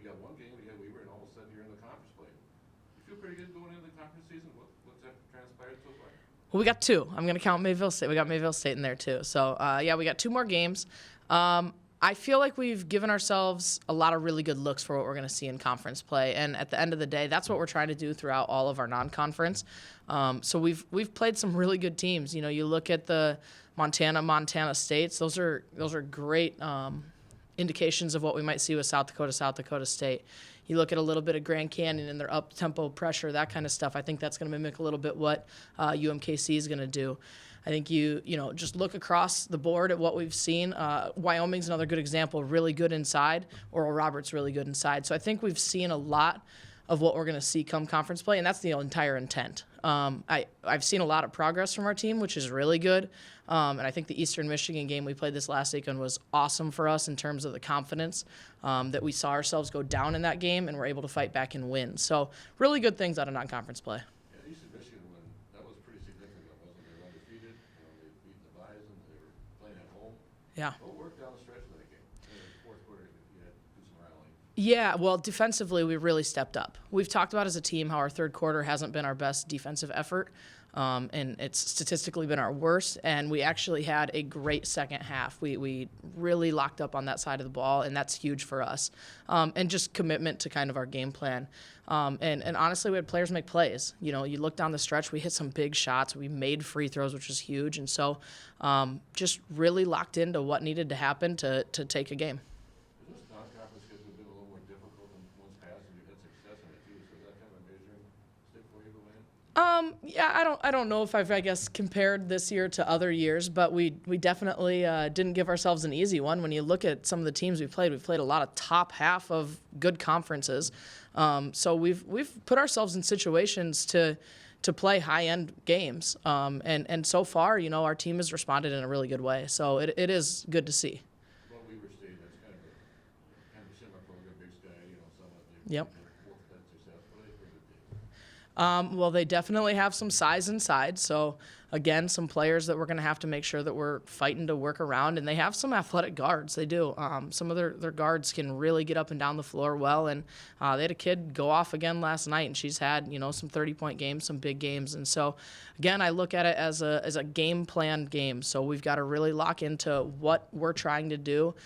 you got one game, we were in almost said you're in the conference play. You feel pretty good going into the conference season? What's that transpired so far? Well, we got 2. I'm going to count Mayville State. We got Mayville State in there, too. So, yeah, we got 2 more games. I feel like we've given ourselves a lot of really good looks for what we're going to see in conference play. And at the end of the day, that's what we're trying to do throughout all of our non-conference. So we've played some really good teams. You know, you look at the Montana States. Those are great indications of what we might see with South Dakota State. You look at a little bit of Grand Canyon and their up-tempo pressure, that kind of stuff. I think that's going to mimic a little bit what UMKC is going to do. I think you just look across the board at what we've seen. Wyoming's another good example, really good inside. Oral Roberts really good inside. So I think we've seen a lot of what we're going to see come conference play, and that's the entire intent. I've seen a lot of progress from our team, which is really good. And I think the Eastern Michigan game we played this last weekend was awesome for us in terms of the confidence that we saw ourselves go down in that game and we're able to fight back and win. So really good things out of non-conference play. Yeah, Eastern Michigan win, that was pretty significant, wasn't it? They were undefeated. They beat the Bison. They were playing at home. Yeah. What worked down the stretch of that game? In the fourth quarter, you had to do some rallying. Yeah, well, defensively, we really stepped up. We've talked about as a team how our third quarter hasn't been our best defensive effort, and it's statistically been our worst, and we actually had a great second half. We really locked up on that side of the ball, and that's huge for us, and just commitment to kind of our game plan. And honestly, we had players make plays. You know, you look down the stretch, we hit some big shots. We made free throws, which was huge, and so just really locked into what needed to happen to take a game. This non-conference schedule has been a little more difficult than once past, and you've had success in it too. So is that kind of a measuring stick for you to win? Yeah, I don't know if I've, compared this year to other years, but we definitely didn't give ourselves an easy one. When you look at some of the teams we've played a lot of top half of good conferences. So we've put ourselves in situations to play high-end games. And so far, our team has responded in a really good way. So it is good to see. Well, Weaver State, that's kind of a similar program, Big Sky, somewhat. Yep. Had success. What do they bring to the team? Well, they definitely have some size inside. So, again, some players that we're going to have to make sure that we're fighting to work around. And they have some athletic guards. They do. Some of their guards can really get up and down the floor well. And they had a kid go off again last night, and she's had, some 30-point games, some big games. And so, again, I look at it as a game plan game. So we've got to really lock into what we're trying to do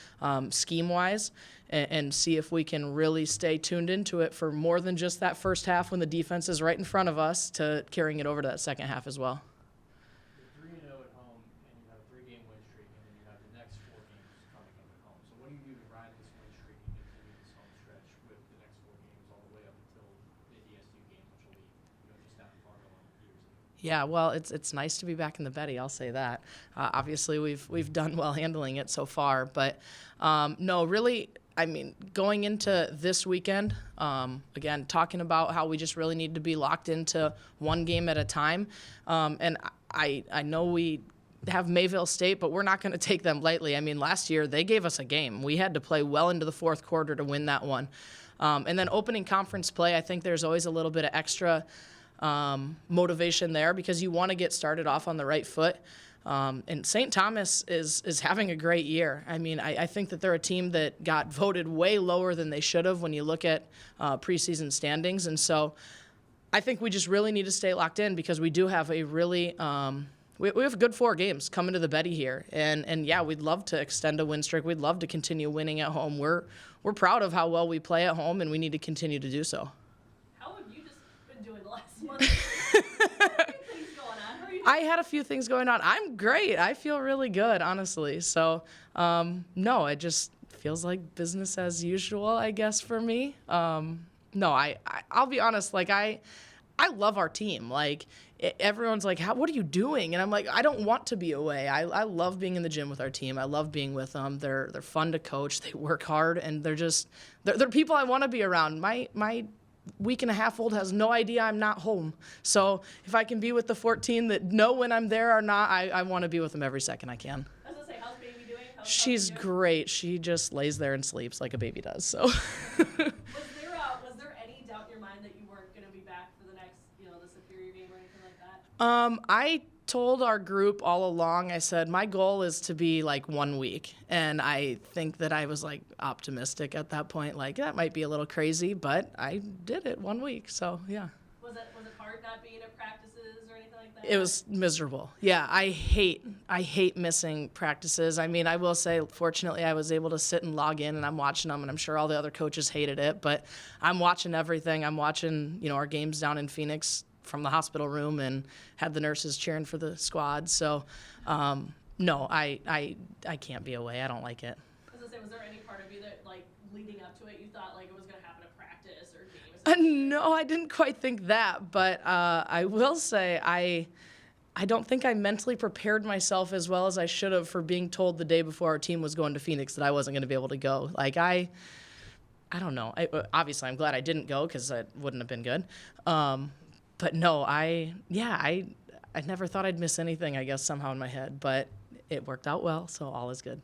scheme-wise and see if we can really stay tuned into it for more than just that first half when the defense is right in front of us to carrying it over to that second half as well. You're 3-0 at home, and you have a 3-game win streak, and then you have the next 4 games coming up at home. So what do you do to ride this win streak and continue this home stretch with the next 4 games all the way up until the ESU game, which will be just after Fargo in years? Yeah, well, it's nice to be back in the Betty. I'll say that. Obviously, we've done well handling it so far, but no, really. I mean, going into this weekend, again, talking about how we just really need to be locked into one game at a time. And I know we have Mayville State, but we're not going to take them lightly. I mean, last year they gave us a game. We had to play well into the fourth quarter to win that one. And then opening conference play, I think there's always a little bit of extra motivation there because you want to get started off on the right foot. And St. Thomas is having a great year. I mean, I think that they're a team that got voted way lower than they should have when you look at preseason standings. And so I think we just really need to stay locked in because we do have a really we have a good 4 games coming to the Betty here. And yeah, we'd love to extend a win streak. We'd love to continue winning at home. We're proud of how well we play at home, and we need to continue to do so. How have you just been doing the last month? I had a few things going on. I'm great. I feel really good, honestly. So, no, it just feels like business as usual, I guess, for me. No, I'll be honest. Like, I love our team. Like, everyone's like, what are you doing? And I'm like, I don't want to be away. I love being in the gym with our team. I love being with them. They're fun to coach. They work hard, and they're people I want to be around. My week-and-a-half-old has no idea I'm not home. So if I can be with the 14 that know when I'm there or not, I want to be with them every second I can. I was going to say, how's baby doing? She's great. She just lays there and sleeps like a baby does. So. Was there any doubt in your mind that you weren't going to be back for the next, the Superior game or anything like that? told our group all along, I said, my goal is to be like 1 week. And I think that I was like optimistic at that point. Like, that might be a little crazy, but I did it 1 week. So, yeah. Was it hard not being at practices or anything like that? It was miserable. Yeah, I hate missing practices. I mean, I will say, fortunately, I was able to sit and log in, and I'm watching them, and I'm sure all the other coaches hated it, but I'm watching everything. I'm watching, our games down in Phoenix from the hospital room, and had the nurses cheering for the squad. So, no, I can't be away. I don't like it. I was gonna say, was there any part of you that, like, leading up to it, you thought like it was gonna happen at practice or games? No, I didn't quite think that, but I will say I don't think I mentally prepared myself as well as I should have for being told the day before our team was going to Phoenix that I wasn't going to be able to go. Like, I don't know. Obviously, I'm glad I didn't go because that wouldn't have been good. But no, I never thought I'd miss anything, I guess, somehow in my head. But it worked out well, so all is good.